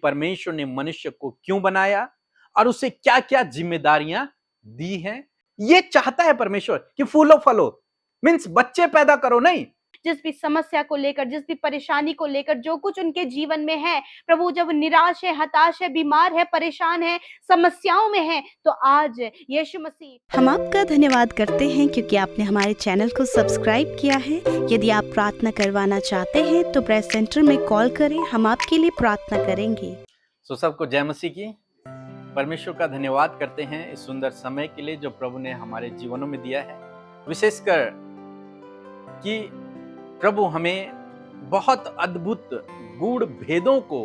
परमेश्वर ने मनुष्य को क्यों बनाया और उसे क्या क्या जिम्मेदारियां दी हैं। ये चाहता है परमेश्वर कि फूलो फलो, मीन्स बच्चे पैदा करो नहीं। जिस भी समस्या को लेकर, जिस भी परेशानी को लेकर, जो कुछ उनके जीवन में है, प्रभु जब निराश है, हताश है, बीमार है, परेशान है, समस्याओं में है, तो आज यीशु मसीह। हम आपका धन्यवाद करते हैं क्योंकि आपने हमारे चैनल को सब्सक्राइब किया है। यदि आप प्रार्थना करवाना चाहते हैं तो प्रेस सेंटर में कॉल करें, हम आपके लिए प्रार्थना करेंगे। सबको जय मसीह की। परमेश्वर का धन्यवाद करते हैं इस सुंदर समय के लिए जो प्रभु ने हमारे जीवनों में दिया है। विशेषकर कि प्रभु हमें बहुत अद्भुत गूढ़ भेदों को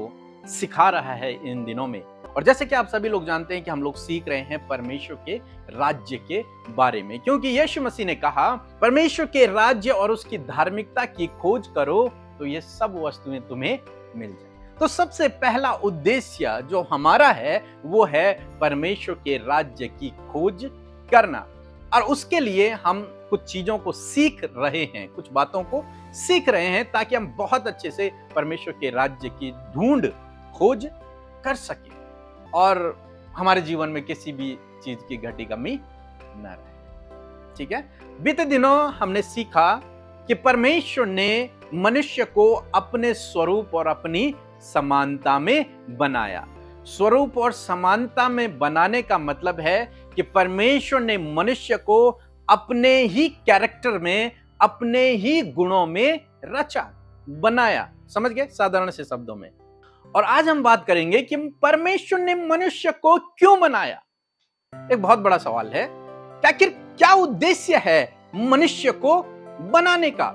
सिखा रहा है इन दिनों में। और जैसे कि आप सभी लोग जानते हैं कि हम लोग सीख रहे हैं परमेश्वर के राज्य के बारे में, क्योंकि यीशु मसीह ने कहा परमेश्वर के राज्य और उसकी धार्मिकता की खोज करो तो ये सब वस्तुएं तुम्हें मिल जाए। तो सबसे पहला उद्देश्य जो हमारा है वो है परमेश्वर के राज्य की खोज करना। और उसके लिए हम कुछ चीजों को सीख रहे हैं, कुछ बातों को सीख रहे हैं ताकि हम बहुत अच्छे से परमेश्वर के राज्य की ढूंढ खोज कर सकें और हमारे जीवन में किसी भी चीज की घटी कमी न रहे। ठीक है, बीते दिनों हमने सीखा कि परमेश्वर ने मनुष्य को अपने स्वरूप और अपनी समानता में बनाया। स्वरूप और समानता में बनाने का मतलब है कि परमेश्वर ने मनुष्य को अपने ही कैरेक्टर में, अपने ही गुणों में रचा, बनाया। समझ गए साधारण से शब्दों में। और आज हम बात करेंगे कि परमेश्वर ने मनुष्य को क्यों बनाया। एक बहुत बड़ा सवाल है कि आखिर क्या उद्देश्य है मनुष्य को बनाने का।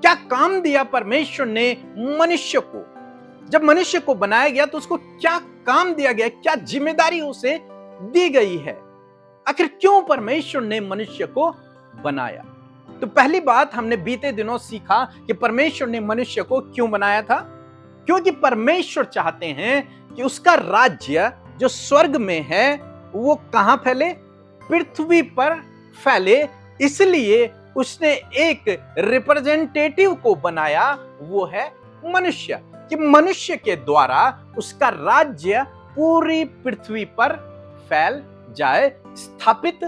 क्या काम दिया परमेश्वर ने मनुष्य को। जब मनुष्य को बनाया गया तो उसको क्या काम दिया गया, क्या जिम्मेदारी उसे दी गई है। आखिर क्यों परमेश्वर ने मनुष्य को बनाया। तो पहली बात हमने बीते दिनों सीखा कि परमेश्वर ने मनुष्य को क्यों बनाया था। क्योंकि परमेश्वर चाहते हैं कि उसका राज्य जो स्वर्ग में है वो कहां फैले, पृथ्वी पर फैले। इसलिए उसने एक रिप्रेजेंटेटिव को बनाया, वो है मनुष्य, कि मनुष्य के द्वारा उसका राज्य पूरी पृथ्वी पर फैल जाए, स्थापित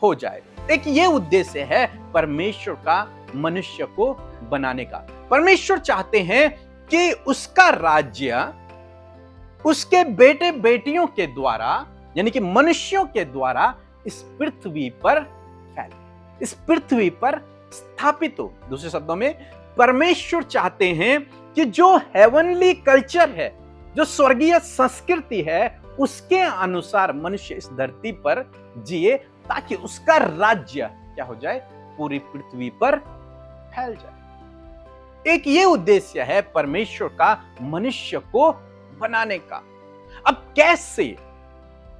हो जाए। एक ये उद्देश्य है परमेश्वर का मनुष्य को बनाने का। परमेश्वर चाहते हैं कि उसका राज्य उसके बेटे बेटियों के द्वारा, यानी कि मनुष्यों के द्वारा इस पृथ्वी पर फैले, इस पृथ्वी पर स्थापित हो। दूसरे शब्दों में परमेश्वर चाहते हैं कि जो हेवनली कल्चर है, जो स्वर्गीय संस्कृति है, उसके अनुसार मनुष्य इस धरती पर जिए ताकि उसका राज्य क्या हो जाए, पूरी पृथ्वी पर फैल जाए। एक ये उद्देश्य है परमेश्वर का मनुष्य को बनाने का। अब कैसे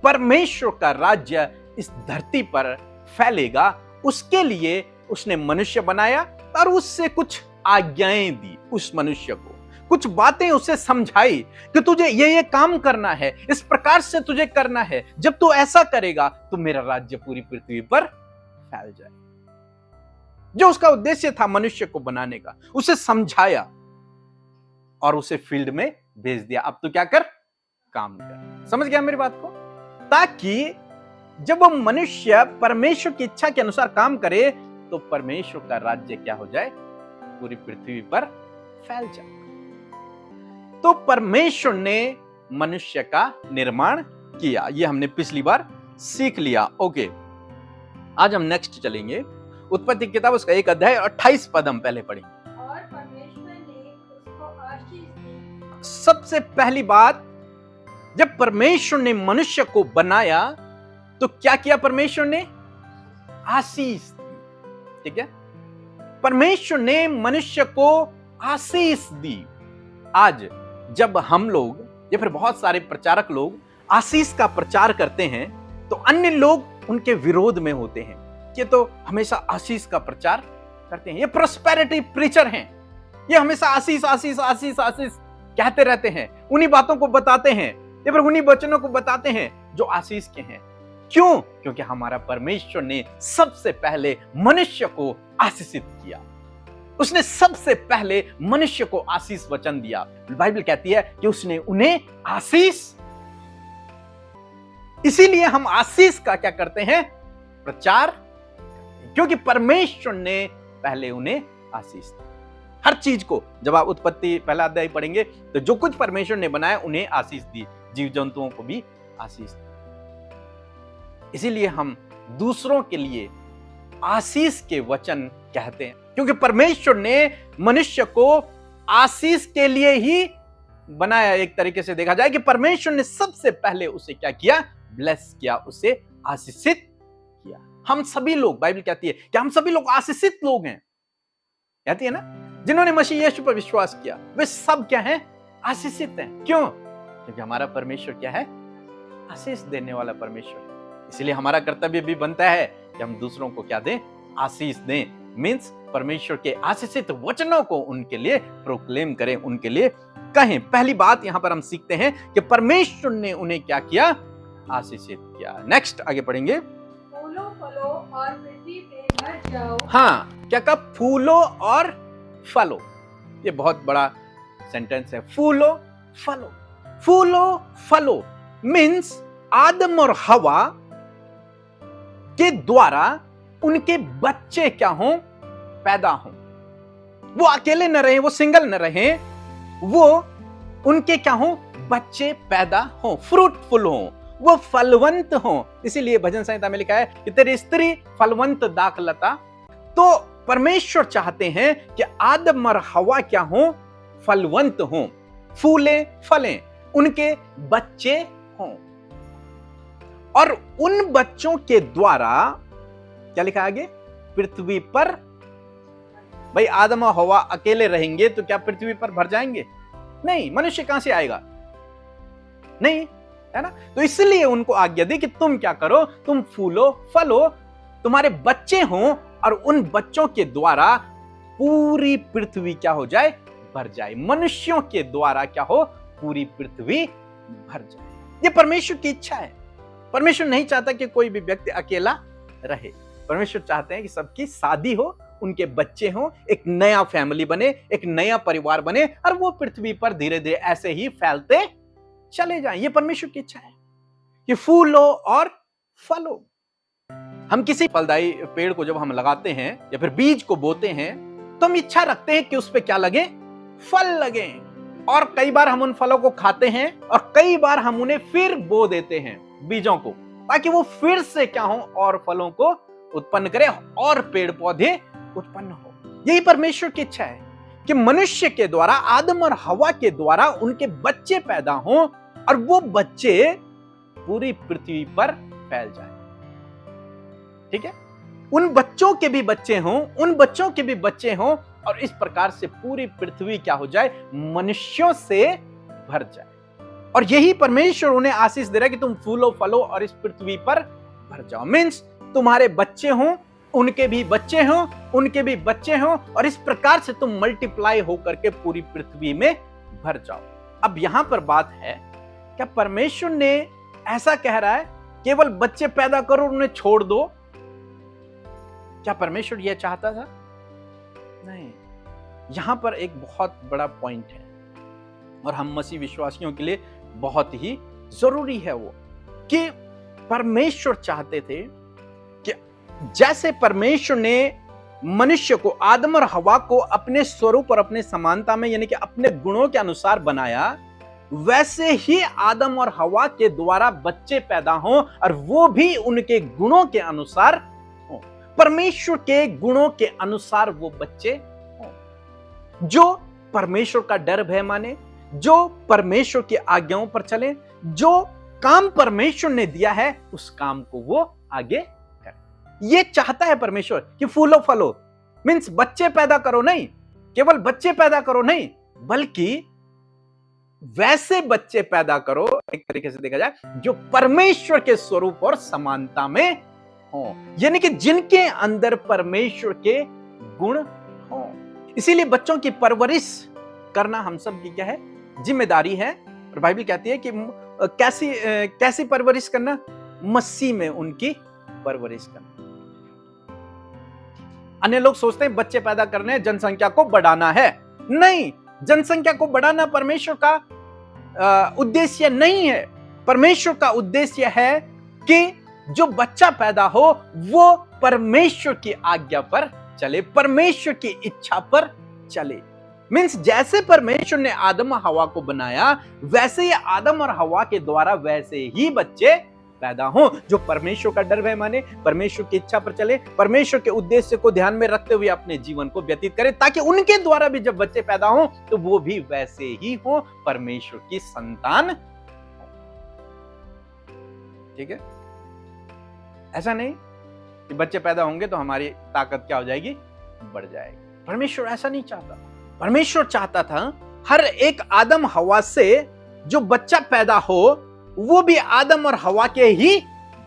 परमेश्वर का राज्य इस धरती पर फैलेगा, उसके लिए उसने मनुष्य बनाया और उससे कुछ आज्ञाएं दी। उस मनुष्य को कुछ बातें उसे समझाई कि तुझे ये काम करना है, इस प्रकार से तुझे करना है। जब तू ऐसा करेगा तो मेरा राज्य पूरी पृथ्वी पर फैल जाए। जो उसका उद्देश्य था मनुष्य को बनाने का, उसे समझाया और उसे फील्ड में भेज दिया। अब तू क्या कर, काम कर। समझ गया मेरी बात को। ताकि जब वो मनुष्य परमेश्वर की इच्छा के अनुसार काम करे तो परमेश्वर का राज्य क्या हो जाए, पूरी पृथ्वी पर फैल जाए। तो परमेश्वर ने मनुष्य का निर्माण किया, ये हमने पिछली बार सीख लिया। ओके, आज हम नेक्स्ट चलेंगे। उत्पत्ति किताब उसका 1 अध्याय 28 पद हम पहले पढ़ेंगे। और परमेश्वर ने उसको आशीष दी। सबसे पहली बात, जब परमेश्वर ने मनुष्य को बनाया तो क्या किया परमेश्वर ने, आशीष दी। ठीक है, परमेश्वर ने मनुष्य को आशीष दी। आज जब हम लोग या फिर बहुत सारे प्रचारक लोग आशीष का प्रचार करते हैं तो अन्य लोग उनके विरोध में होते हैं। ये तो हमेशा आशीष का प्रचार करते हैं, ये प्रोस्पेरिटी प्रीचर हैं, ये हमेशा आशीष आशीष आशीष आशीष कहते रहते हैं, उन्हीं बातों को बताते हैं या फिर उन्हीं वचनों को बताते हैं जो आशीष के हैं। क्यों? क्योंकि हमारा परमेश्वर ने सबसे पहले मनुष्य को आशीषित किया। उसने सबसे पहले मनुष्य को आशीष वचन दिया। बाइबल कहती है कि उसने उन्हें आशीष, इसीलिए हम आशीष का क्या करते हैं? प्रचार, क्योंकि परमेश्वर ने पहले उन्हें आशीष दी। हर चीज को, जब आप उत्पत्ति पहला अध्याय पढ़ेंगे तो जो कुछ परमेश्वर ने बनाया उन्हें आशीष दी, जीव जंतुओं को भी आशीष दी। इसीलिए हम दूसरों के लिए आशीष के वचन कहते हैं, क्योंकि परमेश्वर ने मनुष्य को आशीष के लिए ही बनाया। एक तरीके से देखा जाए कि परमेश्वर ने सबसे पहले उसे क्या किया? ब्लेस किया, उसे आशीषित किया। हम सभी लोग, बाइबल कहती है कि हम सभी लोग आशीषित लोग हैं, कहती है ना, जिन्होंने मसीह यीशु पर विश्वास किया वे सब क्या हैं? आशीषित हैं। क्यों? क्योंकि हमारा परमेश्वर क्या है? आशीष देने वाला परमेश्वर है। इसलिए हमारा कर्तव्य भी बनता है कि हम दूसरों को क्या दें? आशीष दें। मींस परमेश्वर के आशीषित वचनों को उनके लिए प्रोक्लेम करें, उनके लिए कहें। पहली बात यहां पर हम सीखते हैं कि परमेश्वर ने उन्हें क्या किया? आशीषित किया। नेक्स्ट आगे पढ़ेंगे। फूलो फलो और पृथ्वी पे भर जाओ। हाँ, क्या कहा? फूलो और फलो। ये बहुत बड़ा सेंटेंस है। फूलो फलो, फूलो फलो मीन्स आदम और हवा के द्वारा उनके बच्चे क्या हों? पैदा हों। वो अकेले न रहे, वो सिंगल न रहे, वो उनके क्या हों? बच्चे पैदा हों, फ्रूटफुल हों, वो फलवंत हों। इसीलिए भजन संहिता में लिखा है कि तेरी स्त्री फलवंत दाखलता। तो परमेश्वर चाहते हैं कि आदम और हवा क्या हों? फलवंत हों, फूले फलें, उनके बच्चे हों। और उन बच्चों के द्वारा क्या लिखा आगे? पृथ्वी पर, भाई आदम और हवा अकेले रहेंगे तो क्या पृथ्वी पर भर जाएंगे? नहीं, मनुष्य कहां से आएगा? नहीं, है ना? तो इसलिए उनको आज्ञा दी कि तुम क्या करो? तुम फूलो फलो, तुम्हारे बच्चे हों, और उन बच्चों के द्वारा पूरी पृथ्वी क्या हो जाए? भर जाए। मनुष्यों के द्वारा क्या हो? पूरी पृथ्वी भर जाए। ये परमेश्वर की इच्छा है। परमेश्वर नहीं चाहता कि कोई भी व्यक्ति अकेला रहे। परमेश्वर चाहते हैं कि सबकी शादी हो, उनके बच्चे हों, एक नया फैमिली बने, एक नया परिवार बने, और वो पृथ्वी पर धीरे धीरे ऐसे ही फैलते चले जाएं। ये परमेश्वर की इच्छा है कि फूलो और फलो। हम किसी फलदायी पेड़ को जब हम लगाते हैं या फिर बीज को बोते हैं तो हम इच्छा रखते हैं कि उस पे क्या लगे? फल लगे। और कई बार हम उन फलों को खाते हैं और कई बार हम उन्हें फिर बो देते हैं, बीजों को, ताकि वो फिर से क्या हो? और फलों को उत्पन्न करे और पेड़ पौधे उत्पन्न हो। यही परमेश्वर की इच्छा है कि मनुष्य के द्वारा, आदम और हवा के द्वारा उनके बच्चे पैदा हों और वो बच्चे पूरी पृथ्वी पर फैल जाएं। ठीक है? उन बच्चों के भी बच्चे हों, उन बच्चों के भी बच्चे हों, और इस प्रकार से पूरी पृथ्वी क्या हो जाए? मनुष्यों से भर जाए। और यही परमेश्वर उन्हें आशीष दे रहा है कि तुम फूलो फलो और इस पृथ्वी पर भर जाओ। मीन्स तुम्हारे बच्चे हों, उनके भी बच्चे हों, उनके भी बच्चे हों, और इस प्रकार से तुम मल्टीप्लाई होकर के पूरी पृथ्वी में भर जाओ। अब यहां पर बात है, क्या परमेश्वर ने ऐसा कह रहा है केवल बच्चे पैदा करो और उन्हें छोड़ दो? क्या परमेश्वर यह चाहता था? नहीं। यहां पर एक बहुत बड़ा पॉइंट है और हम मसीह विश्वासियों के लिए बहुत ही जरूरी है वो, कि परमेश्वर चाहते थे कि जैसे परमेश्वर ने मनुष्य को, आदम और हवा को अपने स्वरूप और अपने समानता में, यानी कि अपने गुणों के अनुसार बनाया, वैसे ही आदम और हवा के द्वारा बच्चे पैदा हों और वो भी उनके गुणों के अनुसार हों। परमेश्वर के गुणों के अनुसार वो बच्चे हों, जो परमेश्वर का डर भय माने, जो परमेश्वर की आज्ञाओं पर चले, जो काम परमेश्वर ने दिया है उस काम को वो आगे करे। ये चाहता है परमेश्वर कि फूलो फलो मीन्स बच्चे पैदा करो नहीं, केवल बच्चे पैदा करो नहीं, बल्कि वैसे बच्चे पैदा करो, एक तरीके से देखा जाए, जो परमेश्वर के स्वरूप और समानता में हो, यानी कि जिनके अंदर परमेश्वर के गुण हो। इसीलिए बच्चों की परवरिश करना हम सब की क्या है? जिम्मेदारी है। और बाइबल कहती है कि कैसी परवरिश करना? मसीह में उनकी परवरिश करना। अन्य लोग सोचते हैं बच्चे पैदा करने हैं, जनसंख्या को बढ़ाना है। नहीं, जनसंख्या को बढ़ाना परमेश्वर का उद्देश्य नहीं है। परमेश्वर का उद्देश्य है कि जो बच्चा पैदा हो वो परमेश्वर की आज्ञा पर चले, परमेश्वर की इच्छा पर चले। मीन्स जैसे परमेश्वर ने आदम और हवा को बनाया, वैसे ही आदम और हवा के द्वारा वैसे ही बच्चे पैदा हों, जो परमेश्वर का डर भय माने, परमेश्वर की इच्छा पर चले, परमेश्वर के उद्देश्य को ध्यान में रखते हुए अपने जीवन को व्यतीत करें, ताकि उनके द्वारा भी जब बच्चे पैदा हों तो वो भी वैसे ही हो, परमेश्वर की संतान। ठीक है, ऐसा नहीं कि बच्चे पैदा होंगे तो हमारी ताकत क्या हो जाएगी, बढ़ जाएगी। परमेश्वर ऐसा नहीं चाहता। परमेश्वर चाहता था हर एक आदम हवा से जो बच्चा पैदा हो वो भी आदम और हवा के ही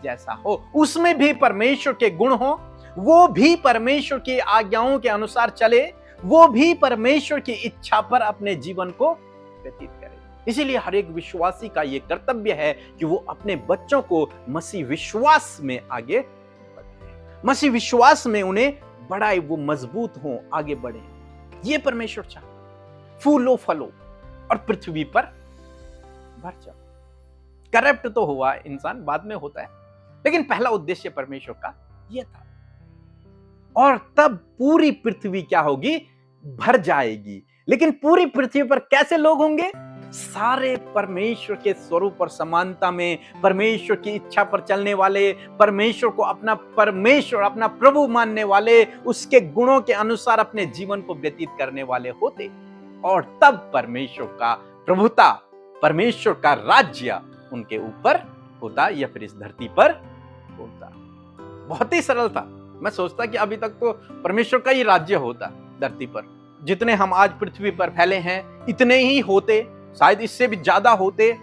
जैसा हो, उसमें भी परमेश्वर के गुण हो, वो भी परमेश्वर की आज्ञाओं के अनुसार चले, वो भी परमेश्वर की इच्छा पर अपने जीवन को व्यतीत करे। इसीलिए हर एक विश्वासी का यह कर्तव्य है कि वो अपने बच्चों को मसीह विश्वास में आगे बढ़ाए, मसीह विश्वास में उन्हें बढ़ाए, वो मजबूत हों, आगे बढ़े। ये परमेश्वर चाहता। फूलो फलो और पृथ्वी पर भर जाओ। करप्ट तो हुआ इंसान, बाद में होता है, लेकिन पहला उद्देश्य परमेश्वर का यह था। और तब पूरी पृथ्वी क्या होगी, भर जाएगी। लेकिन पूरी पृथ्वी पर कैसे लोग होंगे? सारे परमेश्वर के स्वरूप और समानता में, परमेश्वर की इच्छा पर चलने वाले, परमेश्वर को अपना परमेश्वर, अपना प्रभु मानने वाले, उसके गुणों के अनुसार अपने जीवन को व्यतीत करने वाले होते। और तब परमेश्वर का प्रभुता, परमेश्वर का राज्य उनके ऊपर होता, या फिर इस धरती पर होता। बहुत ही सरल था। मैं सोचता कि अभी तक तो परमेश्वर का ही राज्य होता धरती पर। जितने हम आज पृथ्वी पर फैले हैं इतने ही होते, शायद इससे भी ज्यादा होते,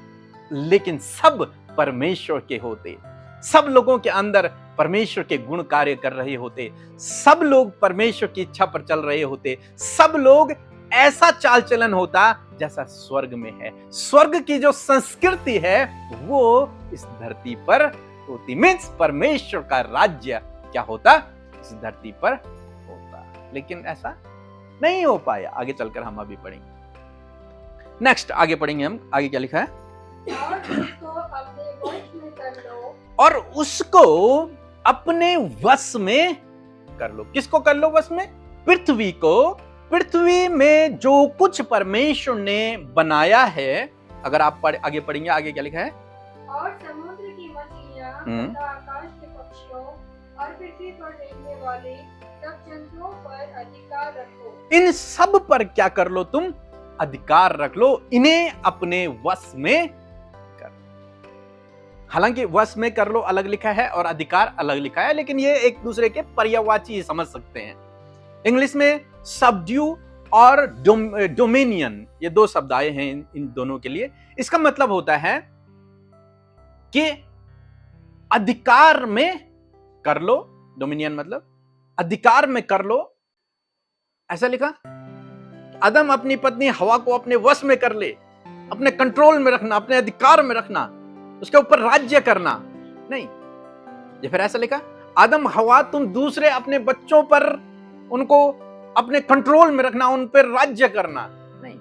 लेकिन सब परमेश्वर के होते। सब लोगों के अंदर परमेश्वर के गुण कार्य कर रहे होते, सब लोग परमेश्वर की इच्छा पर चल रहे होते, सब लोग ऐसा चाल चलन होता जैसा स्वर्ग में है। स्वर्ग की जो संस्कृति है वो इस धरती पर होती। मीन्स परमेश्वर का राज्य क्या होता, इस धरती पर होता। लेकिन ऐसा नहीं हो पाया। आगे चलकर हम अभी पढ़ेंगे। नेक्स्ट आगे पढ़ेंगे हम। आगे क्या लिखा है? और उसको अपने वश में कर लो। किसको कर लो वश में? पृथ्वी को। पृथ्वी में जो कुछ परमेश्वर ने बनाया है, अगर आप आगे पढ़ेंगे, आगे क्या लिखा है? और समुद्र की मछलियां तथा आकाश के पक्षियों और पृथ्वी पर रहने वाले सब जंतुओं पर अधिकार रखो। इन सब पर क्या कर लो तुम? अधिकार रख लो। इन्हें अपने वश में कर। हालांकि वश में कर लो अलग लिखा है और अधिकार अलग लिखा है, लेकिन ये एक दूसरे के पर्यायवाची समझ सकते हैं। इंग्लिश में सबड्यू और डोमिनियन, ये दो शब्द आए हैं इन दोनों के लिए। इसका मतलब होता है कि अधिकार में कर लो। डोमिनियन मतलब अधिकार में कर लो, ऐसा लिखा। आदम अपनी पत्नी हवा को अपने वश में कर ले, अपने कंट्रोल में रखना, अपने अधिकार में रखना, उसके ऊपर राज्य करना नहीं। ये फिर ऐसा लिखा, आदम हवा तुम दूसरे अपने बच्चों पर उनको अपने कंट्रोल में रखना, उन पर राज्य करना नहीं।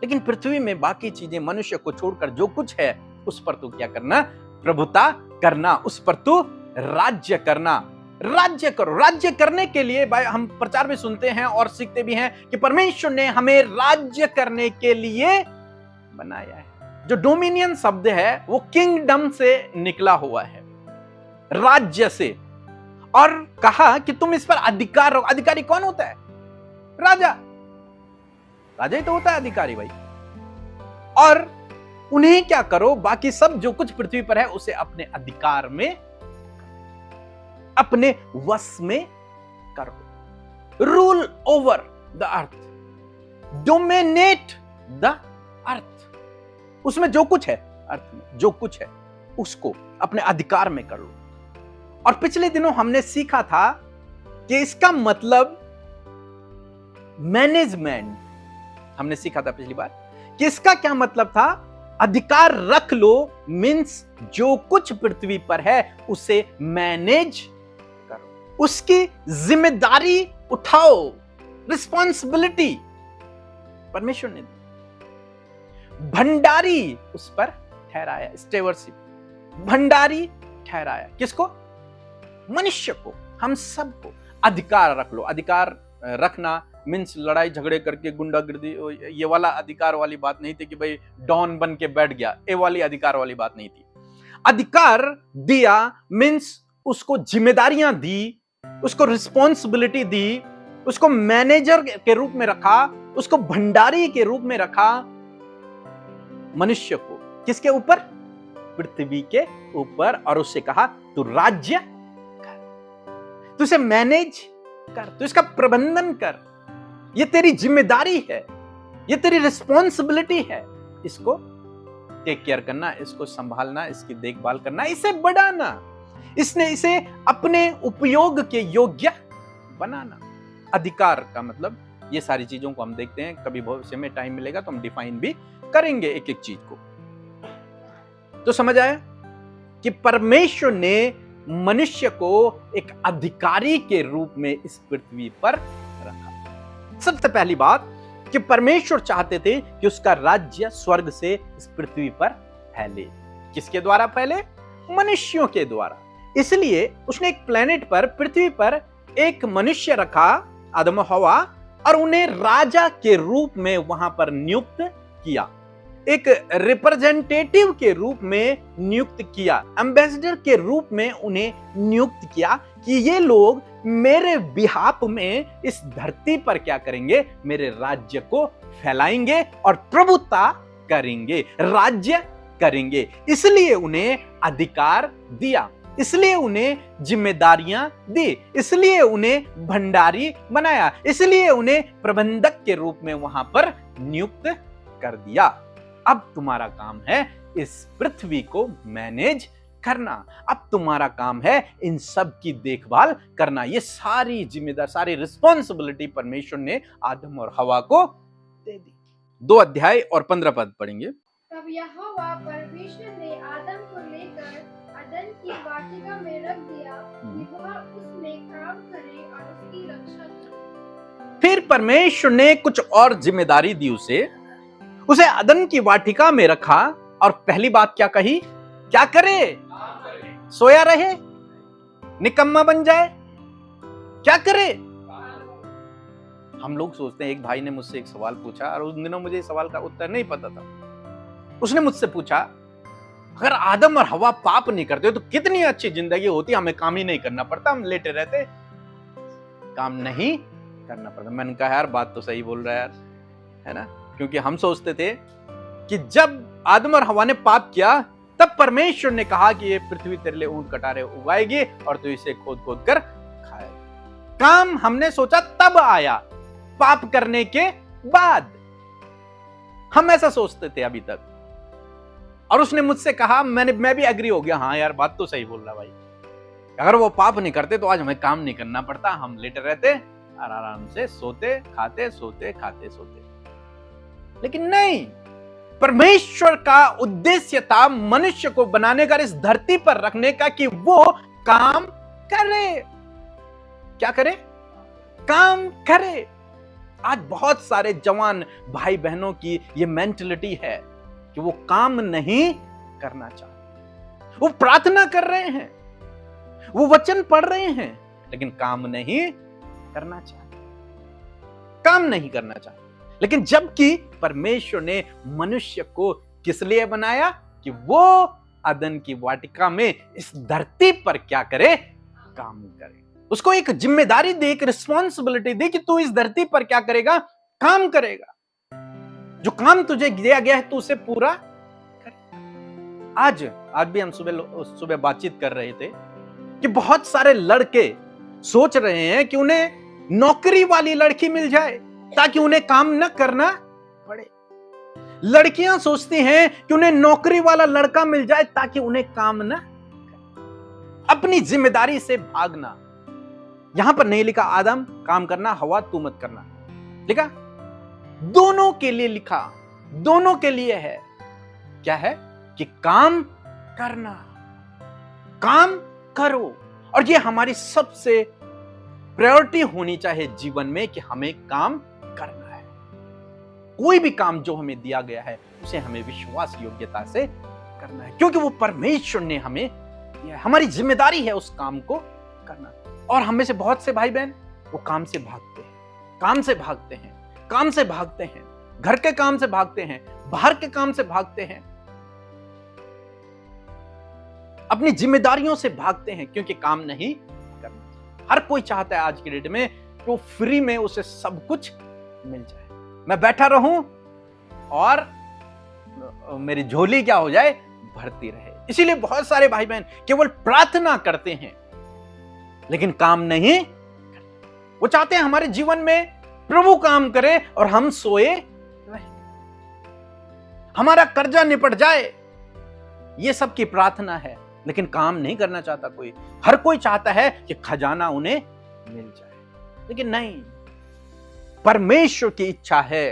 लेकिन पृथ्वी में बाकी चीजें मनुष्य को छोड़कर जो कुछ है उस पर तू क्या करना? प्रभुता करना, उस पर तू राज्य करना। राज्य करो। राज्य करने के लिए भाई हम प्रचार भी सुनते हैं और सीखते भी हैं कि परमेश्वर ने हमें राज्य करने के लिए बनाया है। जो डोमिनियन शब्द है वो किंगडम से निकला हुआ है, राज्य से। और कहा कि तुम इस पर अधिकार रखो। अधिकारी कौन होता है? राजा। राजा ही तो होता है अधिकारी भाई। और उन्हें क्या करो? बाकी सब जो कुछ पृथ्वी पर है उसे अपने अधिकार में, अपने वश में करो। Rule over the earth, dominate the earth. उसमें जो कुछ है, अर्थ में जो कुछ है उसको अपने अधिकार में कर लो। और पिछले दिनों हमने सीखा था कि इसका मतलब मैनेजमेंट, हमने सीखा था पिछली बार कि इसका क्या मतलब था। अधिकार रख लो मीन्स जो कुछ पृथ्वी पर है उसे मैनेज करो। उसकी जिम्मेदारी उठाओ, रिस्पॉन्सिबिलिटी परमेश्वर ने दी। भंडारी उस पर ठहराया, स्टेवर्डशिप, भंडारी ठहराया किसको? मनुष्य को, हम सबको। अधिकार रख लो। अधिकार रखना मीन्स लड़ाई झगड़े करके गुंडागर्दी, ये वाला अधिकार वाली बात नहीं थी कि भाई डॉन बन के बैठ गया, ये वाली अधिकार वाली बात नहीं थी। अधिकार दिया मीन्स उसको जिम्मेदारियां दी, उसको रिस्पॉन्सिबिलिटी दी, उसको मैनेजर के रूप में रखा, उसको भंडारी के रूप में रखा। मनुष्य को किसके ऊपर? पृथ्वी के ऊपर। और उससे कहा तू राज्य कर, तू इसे मैनेज कर, तू इसका प्रबंधन कर, ये तेरी जिम्मेदारी है, ये तेरी रिस्पॉन्सिबिलिटी है। इसको टेक केयर करना, इसको संभालना, इसकी देखभाल करना, इसे बढ़ाना, इसने इसे अपने उपयोग के योग्य बनाना। अधिकार का मतलब ये सारी चीजों को हम देखते हैं, कभी भविष्य में टाइम मिलेगा तो हम डिफाइन भी करेंगे एक एक चीज को। तो समझ आया कि परमेश्वर ने मनुष्य को एक अधिकारी के रूप में इस पृथ्वी पर रखा। सबसे पहली बात कि परमेश्वर चाहते थे कि उसका राज्य स्वर्ग से इस पृथ्वी पर फैले। किसके द्वारा फैले? मनुष्यों के द्वारा। इसलिए उसने एक प्लेनेट पर, पृथ्वी पर एक मनुष्य रखा, आदम और हवा, और उन्हें राजा के रूप में वहां पर नियुक्त किया, एक रिप्रेजेंटेटिव के रूप में नियुक्त किया, एम्बेसडर के रूप में उन्हें नियुक्त किया कि ये लोग मेरे बिहाफ में इस धरती पर क्या करेंगे? मेरे राज्य को फैलाएंगे और प्रभुता करेंगे, राज्य करेंगे। इसलिए उन्हें अधिकार दिया, इसलिए उन्हें जिम्मेदारियां दी, इसलिए उन्हें भंडारी बनाया, इसलिए उन्हें प्रबंधक के रूप में वहां पर नियुक्त कर दिया। अब तुम्हारा काम है इस पृथ्वी को मैनेज करना, अब तुम्हारा काम है इन सब की देखभाल करना। ये सारी जिम्मेदारी, सारी रिस्पॉन्सिबिलिटी परमेश्वर ने आदम और हवा को दे दी। 2 अध्याय और 15 पद पढ़ेंगे। तब यहोवा परमेश्वर ने आदम को लेकर अदन की वाटिका में रख दिया कि वह उसमें काम करे और उसकी रक्षा करे। फिर परमेश्वर ने कुछ और जिम्मेदारी दी उसे अदन की वाटिका में रखा, और पहली बात क्या कही? क्या करे? सोया रहे? निकम्मा बन जाए? क्या करे? हम लोग सोचते हैं, एक भाई ने मुझसे एक सवाल पूछा और उस दिनों मुझे इस सवाल का उत्तर नहीं पता था। उसने मुझसे पूछा, अगर आदम और हवा पाप नहीं करते तो कितनी अच्छी जिंदगी होती, हमें काम ही नहीं करना पड़ता, हम लेटे रहते, काम नहीं करना पड़ता। मैंने कहा यार बात तो सही बोल रहा है यार, है ना? क्योंकि हम सोचते थे कि जब आदम और हवा ने पाप किया तब परमेश्वर ने कहा कि ये पृथ्वी तेरे लिए ऊंट कटारे उगाएगी और तू इसे खोद खोद कर खाएगा। काम हमने सोचा तब आया, पाप करने के बाद। हम ऐसा सोचते थे अभी तक। और उसने मुझसे कहा, मैं भी एग्री हो गया, हाँ यार बात तो सही बोल रहा भाई, अगर वो पाप नहीं करते तो आज हमें काम नहीं करना पड़ता, हम लेटे रहते और आराम से सोते खाते सोते खाते सोते। लेकिन नहीं, परमेश्वर का उद्देश्य था मनुष्य को बनाने का, इस धरती पर रखने का, कि वो काम करे। क्या करे? काम करे। आज बहुत सारे जवान भाई बहनों की ये मेंटलिटी है कि वो काम नहीं करना चाहते। वो प्रार्थना कर रहे हैं, वो वचन पढ़ रहे हैं, लेकिन काम नहीं करना चाहते, काम नहीं करना चाहते। लेकिन जबकि परमेश्वर ने मनुष्य को किस लिए बनाया? कि वो अदन की वाटिका में इस धरती पर क्या करे? काम करे। उसको एक जिम्मेदारी दी, एक रिस्पॉन्सिबिलिटी दी कि तू इस धरती पर क्या करेगा? काम करेगा। जो काम तुझे दिया गया है तू उसे पूरा करेगा। आज भी हम सुबह बातचीत कर रहे थे कि बहुत सारे लड़के सोच रहे हैं कि उन्हें नौकरी वाली लड़की मिल जाए ताकि उन्हें काम न करना पड़े। लड़कियां सोचती हैं कि उन्हें नौकरी वाला लड़का मिल जाए ताकि उन्हें काम न करना, अपनी जिम्मेदारी से भागना। यहां पर नहीं लिखा आदम काम करना, हवा तू मत करना, लिखा दोनों के लिए, लिखा दोनों के लिए है। क्या है? कि काम करना, काम करो। और ये हमारी सबसे प्रायोरिटी होनी चाहिए जीवन में कि हमें काम करना है। कोई भी काम जो हमें दिया गया है उसे हमें विश्वास योग्यता से करना है, क्योंकि वो परमेश्वर ने हमें दिया है। हमारी जिम्मेदारी है उस काम को करना। और हम में से बहुत से भाई बहन वो काम से भागते हैं, काम से भागते हैं, काम से भागते हैं, घर के काम से भागते हैं, बाहर के काम से भागते हैं, अपनी जिम्मेदारियों से भागते हैं, क्योंकि काम नहीं करना। हर कोई चाहता है आज की डेट में कि वो फ्री में उसे सब कुछ मिल जाए, मैं बैठा रहूं और मेरी झोली क्या हो जाए, भरती रहे। इसीलिए बहुत सारे भाई बहन केवल प्रार्थना करते हैं लेकिन काम नहीं करते। वो चाहते हैं हमारे जीवन में प्रभु काम करे और हम सोए रहे, हमारा कर्जा निपट जाए, ये सब की प्रार्थना है, लेकिन काम नहीं करना चाहता कोई। हर कोई चाहता है कि खजाना उन्हें मिल जाए, लेकिन नहीं, परमेश्वर की इच्छा है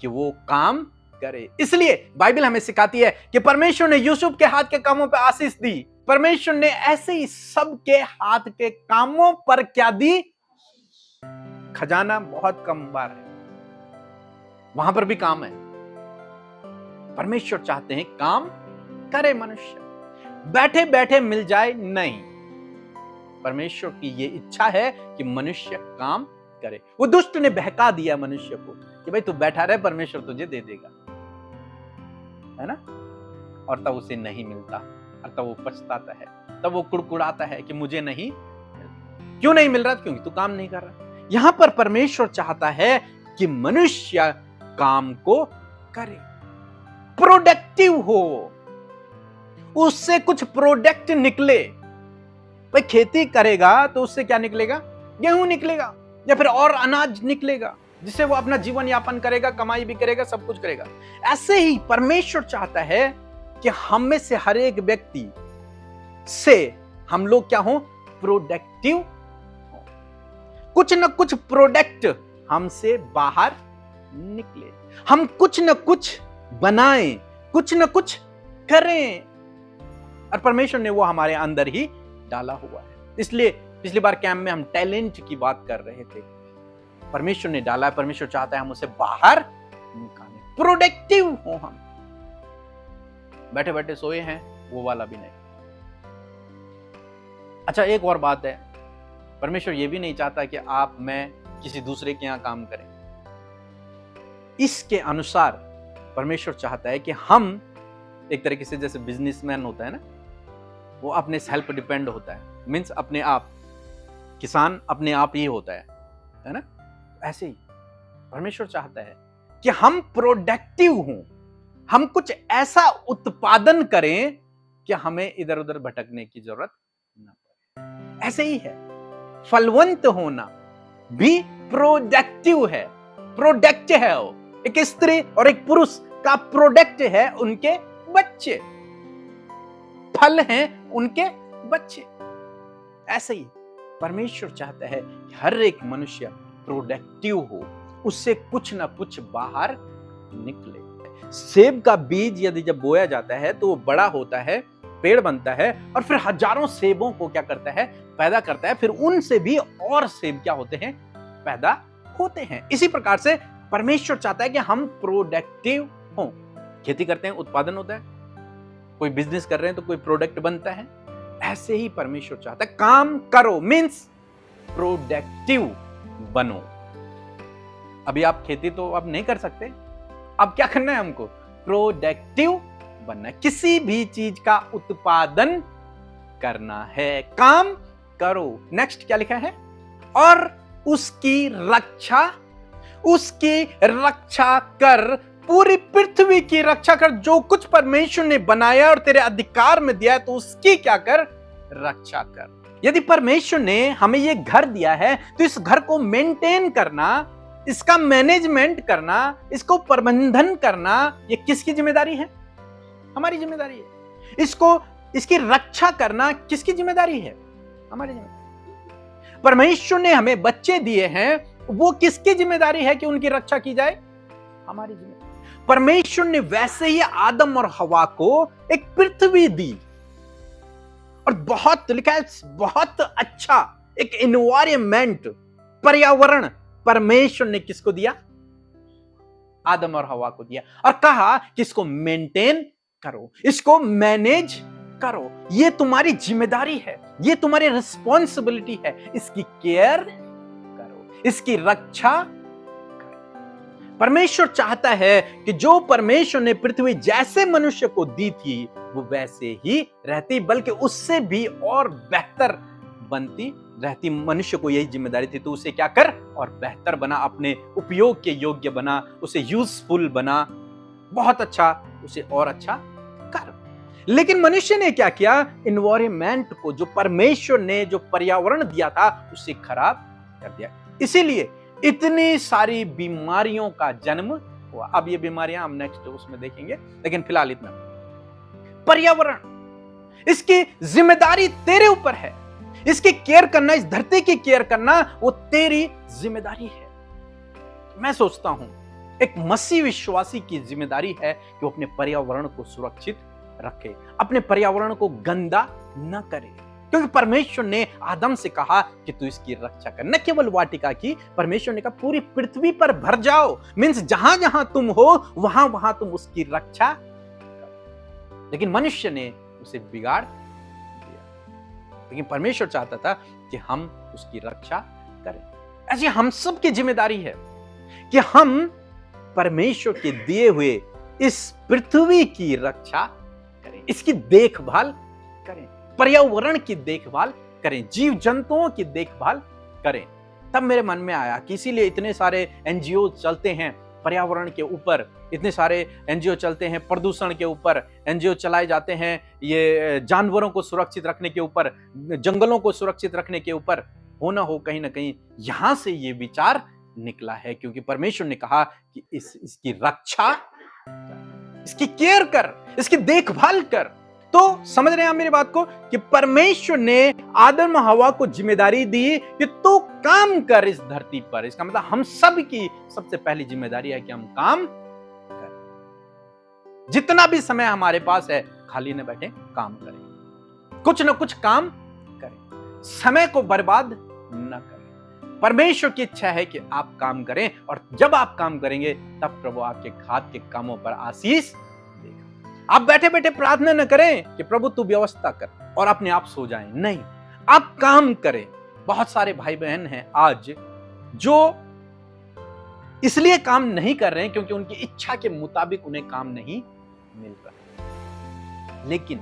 कि वो काम करे। इसलिए बाइबल हमें सिखाती है कि परमेश्वर ने यूसुफ के हाथ के कामों पर आशीष दी। परमेश्वर ने ऐसे ही सबके हाथ के कामों पर क्या दी? खजाना बहुत कम बार है, वहां पर भी काम है। परमेश्वर चाहते हैं काम करे मनुष्य, बैठे बैठे मिल जाए नहीं। परमेश्वर की यह इच्छा है कि मनुष्य काम करे। वो दुष्ट ने बहका दिया मनुष्य को कि भाई तू बैठा रहे, परमेश्वर तुझे दे देगा, है ना। और तब उसे नहीं मिलता, और तब वो पछताता है, तब वो कुड़कुड़ाता है कि मुझे नहीं, क्यों नहीं मिल रहा? क्योंकि तू काम नहीं कर रहा। यहां पर परमेश्वर चाहता है कि मनुष्य काम को करे, प्रोडक्टिव हो, उससे कुछ प्रोडक्ट निकले। भाई खेती करेगा तो उससे क्या निकलेगा? गेहूं निकलेगा, या फिर और अनाज निकलेगा, जिससे वो अपना जीवन यापन करेगा, कमाई भी करेगा, सब कुछ करेगा। ऐसे ही परमेश्वर चाहता है कि हम में से हर एक व्यक्ति से हम लोग क्या हो? प्रोडक्टिव हो, कुछ न कुछ प्रोडक्ट हमसे बाहर निकले, हम कुछ न कुछ बनाएं, कुछ न कुछ करें। और परमेश्वर ने वो हमारे अंदर ही डाला हुआ है। इसलिए पिछली बार कैंप में हम टैलेंट की बात कर रहे थे। परमेश्वर ने डाला है, परमेश्वर चाहता है हम उसे बाहर निकालें, प्रोडक्टिव हो। हम बैठे बैठे सोए हैं, वो वाला भी नहीं। अच्छा, एक और बात है, परमेश्वर ये भी नहीं चाहता कि आप मैं किसी दूसरे के यहां काम करें। इसके अनुसार परमेश्वर चाहता है कि हम एक तरीके से, जैसे बिजनेसमैन होता है ना, वो अपने सेल्फ डिपेंड होता है, मीन्स अपने आप, किसान अपने आप ही होता है ना। ऐसे ही परमेश्वर चाहता है कि हम प्रोडक्टिव हों, हम कुछ ऐसा उत्पादन करें कि हमें इधर उधर भटकने की जरूरत ना पड़े। ऐसे ही है, फलवंत होना भी प्रोडक्टिव है, प्रोडक्ट है। वो एक स्त्री और एक पुरुष का प्रोडक्ट है उनके बच्चे, फल हैं उनके बच्चे। ऐसे ही परमेश्वर चाहता है कि हर एक मनुष्य प्रोडक्टिव हो, उससे कुछ ना कुछ बाहर निकले। सेब का बीज यदि जब बोया जाता है तो वो बड़ा होता है, पेड़ बनता है, और फिर हजारों सेबों को क्या करता है? पैदा करता है। फिर उनसे भी और सेब क्या होते हैं? पैदा होते हैं। इसी प्रकार से परमेश्वर चाहता है कि हम प्रोडक्टिव हों। खेती करते हैं, उत्पादन होता है, कोई बिजनेस कर रहे हैं तो कोई प्रोडक्ट बनता है। ऐसे ही परमेश्वर चाहता है काम करो, मींस प्रोडक्टिव बनो। अभी आप खेती तो अब नहीं कर सकते, अब क्या करना है हमको? प्रोडक्टिव बनना है, किसी भी चीज का उत्पादन करना है, काम करो। नेक्स्ट क्या लिखा है? और उसकी रक्षा कर, पूरी पृथ्वी की रक्षा कर। जो कुछ परमेश्वर ने बनाया और तेरे अधिकार में दिया है, तो उसकी क्या कर? रक्षा कर। यदि परमेश्वर ने हमें ये घर दिया है तो इस घर को मेंटेन करना, इसका मैनेजमेंट करना, इसको प्रबंधन करना, ये किसकी जिम्मेदारी है? हमारी जिम्मेदारी है। इसकी रक्षा करना किसकी जिम्मेदारी है? हमारी जिम्मेदारी। परमेश्वर ने हमें बच्चे दिए हैं, वो किसकी जिम्मेदारी है कि उनकी रक्षा की जाए? हमारी जिम्मेदारी। परमेश्वर ने वैसे ही आदम और हवा को एक पृथ्वी दी, और बहुत लिखा है, बहुत अच्छा एक एनवायरमेंट, पर्यावरण परमेश्वर ने किसको दिया? आदम और हवा को दिया, और कहा कि इसको मेंटेन करो, इसको मैनेज करो, ये तुम्हारी जिम्मेदारी है, ये तुम्हारी रिस्पॉन्सिबिलिटी है, इसकी केयर करो, इसकी रक्षा करो। परमेश्वर चाहता है कि जो परमेश्वर ने पृथ्वी जैसे मनुष्य को दी थी वो वैसे ही रहती, बल्कि उससे भी और बेहतर बनती रहती। मनुष्य को यही जिम्मेदारी थी, तो उसे क्या कर और बेहतर बना, अपने उपयोग के योग्य बना, उसे यूजफुल बना, बहुत अच्छा, उसे और अच्छा कर। लेकिन मनुष्य ने क्या किया? एनवायरमेंट को, जो परमेश्वर ने जो पर्यावरण दिया था, उसे खराब कर दिया। इसीलिए इतनी सारी बीमारियों का जन्म हुआ। अब ये बीमारियां हम नेक्स्ट उसमें देखेंगे, लेकिन फिलहाल इतना। पर्यावरण, इसकी जिम्मेदारी तेरे ऊपर है, इसकी केयर करना, इस धरती की केयर करना वो तेरी जिम्मेदारी है। मैं सोचता हूं एक मसीह विश्वासी की जिम्मेदारी है कि वो अपने पर्यावरण को सुरक्षित रखे, अपने पर्यावरण को गंदा न करे, क्योंकि परमेश्वर ने आदम से कहा कि तू इसकी रक्षा कर। न केवल वाटिका की, परमेश्वर ने कहा पूरी पृथ्वी पर भर जाओ, मींस जहां जहां तुम हो वहां वहां तुम उसकी रक्षा करो। लेकिन मनुष्य ने उसे बिगाड़, लेकिन परमेश्वर चाहता था कि हम उसकी रक्षा करें। ऐसी हम सब की जिम्मेदारी है कि हम परमेश्वर के दिए हुए इस पृथ्वी की रक्षा करें, इसकी देखभाल करें, पर्यावरण की देखभाल करें, जीव जंतुओं की देखभाल करें। तब मेरे मन में आया कि इसीलिए इतने सारे एनजीओ चलते हैं पर्यावरण के ऊपर, इतने सारे एनजीओ चलते हैं प्रदूषण के ऊपर, एनजीओ चलाए जाते हैं ये जानवरों को सुरक्षित रखने के ऊपर, जंगलों को सुरक्षित रखने के ऊपर। हो ना हो कहीं ना कहीं यहां से ये विचार निकला है, क्योंकि परमेश्वर ने कहा कि इसकी रक्षा, इसकी केयर कर, इसकी देखभाल कर। तो समझ रहे हैं आप मेरी बात को कि परमेश्वर ने आदम हवा को जिम्मेदारी दी कि तू काम कर इस धरती पर। इसका मतलब हम सब की सबसे पहली जिम्मेदारी है कि हम काम करें। जितना भी समय हमारे पास है, खाली न बैठे, काम करें, कुछ न कुछ काम करें, समय को बर्बाद न करें। परमेश्वर की इच्छा है कि आप काम करें, और जब आप काम करेंगे तब प्रभु आपके हाथ के कामों पर आशीष देगा। आप बैठे बैठे प्रार्थना न करें कि प्रभु तू व्यवस्था कर और अपने आप सो जाएं, नहीं, आप काम करें। बहुत सारे भाई बहन हैं आज जो इसलिए काम नहीं कर रहे हैं क्योंकि उनकी इच्छा के मुताबिक उन्हें काम नहीं मिल रहा। लेकिन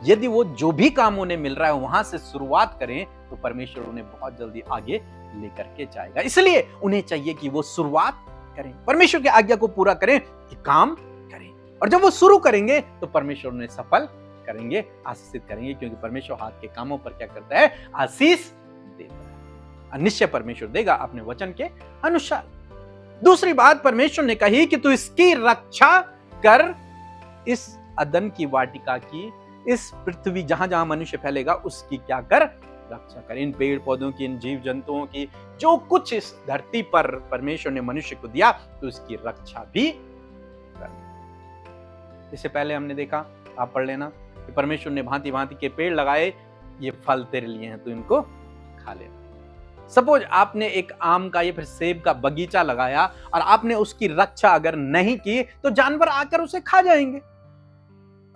यदि वो जो भी काम उन्हें मिल रहा है वहां से शुरुआत करें तो परमेश्वर उन्हें बहुत जल्दी आगे लेकर के जाएगा। इसलिए उन्हें चाहिए कि वो शुरुआत करें, परमेश्वर की आज्ञा को पूरा करें, कि काम करें, और जब वो शुरू करेंगे तो परमेश्वर उन्हें सफल करेंगे, आशीषित करेंगे, क्योंकि परमेश्वर हाथ के कामों पर क्या करता है? आशीष देता है। निश्चय परमेश्वर देगा अपने वचन के अनुसार। दूसरी बात परमेश्वर ने कही कि तू इसकी रक्षा कर, इस अदन की वाटिका की, इस पृथ्वी जहां जहां मनुष्य फैलेगा उसकी क्या कर? रक्षा कर। इन पेड़ पौधों की, इन जीव जंतुओं की, जो कुछ इस धरती पर परमेश्वर ने मनुष्य को दिया, तो इसकी रक्षा भी कर। इससे पहले हमने देखा, आप पढ़ लेना, कि परमेश्वर ने भांति भांति के पेड़ लगाए, ये फल तेरे लिए हैं, तो इनको खा ले। सपोज आपने एक आम का या फिर सेब का बगीचा लगाया और आपने उसकी रक्षा अगर नहीं की तो जानवर आकर उसे खा जाएंगे,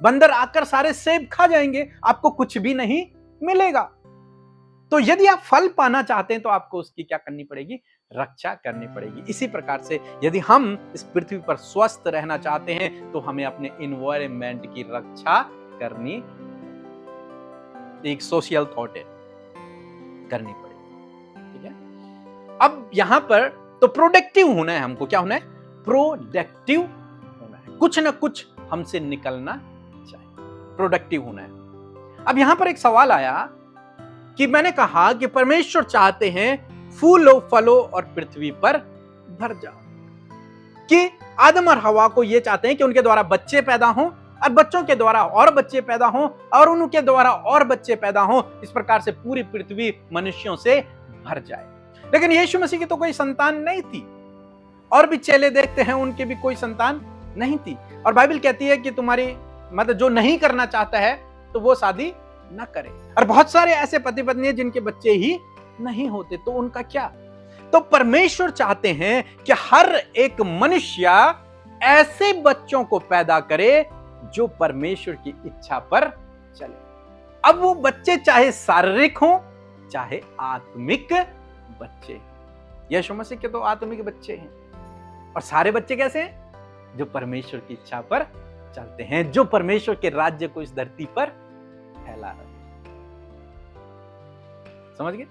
बंदर आकर सारे सेब खा जाएंगे, आपको कुछ भी नहीं मिलेगा। तो यदि आप फल पाना चाहते हैं तो आपको उसकी क्या करनी पड़ेगी? रक्षा करनी पड़ेगी। इसी प्रकार से यदि हम इस पृथ्वी पर स्वस्थ रहना चाहते हैं तो हमें अपने एनवायरनमेंट की रक्षा करनी, एक सोशल थॉट है, करनी पड़ेगी। ठीक है, अब यहां पर तो प्रोडक्टिव होना है, हमको क्या होना है? प्रोडक्टिव होना है, कुछ ना कुछ हमसे निकलना चाहिए, प्रोडक्टिव होना है। अब यहां पर एक सवाल आया कि मैंने कहा कि परमेश्वर चाहते हैं फूलों फलों और पृथ्वी पर भर जाओ, कि आदम और हवा को यह चाहते हैं कि उनके द्वारा बच्चे पैदा हों और बच्चों के द्वारा और बच्चे पैदा हों और उनके द्वारा और बच्चे पैदा हों, इस प्रकार से पूरी पृथ्वी मनुष्यों से भर जाए। लेकिन यीशु मसीह की तो कोई संतान नहीं थी, और भी चेले देखते हैं उनकी भी कोई संतान नहीं थी, और बाइबल कहती है कि तुम्हारी मतलब जो नहीं करना चाहता है तो वो शादी ना करें। और बहुत सारे ऐसे पति पत्नी हैं जिनके बच्चे ही नहीं होते, तो उनका क्या? तो परमेश्वर चाहते हैं कि हर एक मनुष्य ऐसे बच्चों को पैदा करे जो परमेश्वर की इच्छा पर चले। अब वो बच्चे चाहे शारीरिक हो चाहे आत्मिक बच्चे। यीशु मसीह के तो आत्मिक बच्चे हैं। और सारे बच्चे कैसे हैं? जो परमेश्वर की इच्छा पर चलते हैं, जो परमेश्वर के राज्य को इस धरती पर फैला रहे हैं। समझ गए?